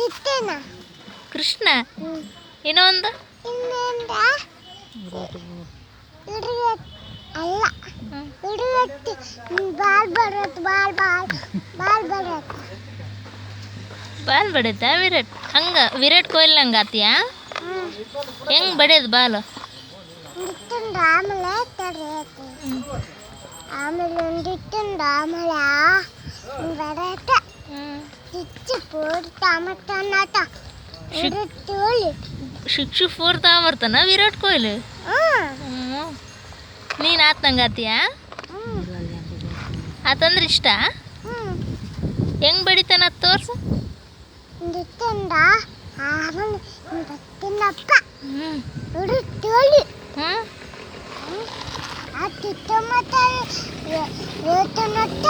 ಇತ್ತೇನ ಕೃಷ್ಣ ಇನ್ನೊಂದು ಇನ್ನೊಂದ ಹಿಡಿಯತ್ ಅಲ್ಲ ಹಿಡಿಯತ್ ಬಾಲ್ ಬರತ್ ಬಾಲ್ ಬರತ್ ಬಾಲ್ ಬಡಿತ ವಿರಾಟ್ ಹಂಗ ವಿರಾಟ್ ಕೊಹ್ಲಿ ಹಂಗ ಆತಿಯಾ ಹೆಂಗ್ ಬಡಿಯೋದು ಬಾಲ್ ಇತ್ತಂದ ಆಮೇಲೆ ತಡೆಯತ್ತೆ ಆಮೇಲೆ ಒಂದಿತ್ತಂದ ಆಮೇಲೆ ಬರತ್ತ ತಿಚ್ಚಿ ಪೂರ್ತಿ ಮತ್ತನ್ನತ ತೋಳಿ ಶಿಕ್ಷು ಫೋರ್ ತಗೊಂಬರ್ತಾನ ವಿರಾಟ್ ಕೊಹ್ಲಿ ನೀನು ಆತಂಗ ಆತಿಯಾ ಆತಂದ್ರೆ ಇಷ್ಟ ಹೆಂಗ್ ಬಡಿತಾನ ತೋರ್ಸು ಇತ್ತಂದ ಆಮೇಲೆ ಬತ್ತಿನಪ್ಪ ತೋಳಿ ಆ ತಿತ್ತ ಮತ್ತೆ ವೇತನತ್ತ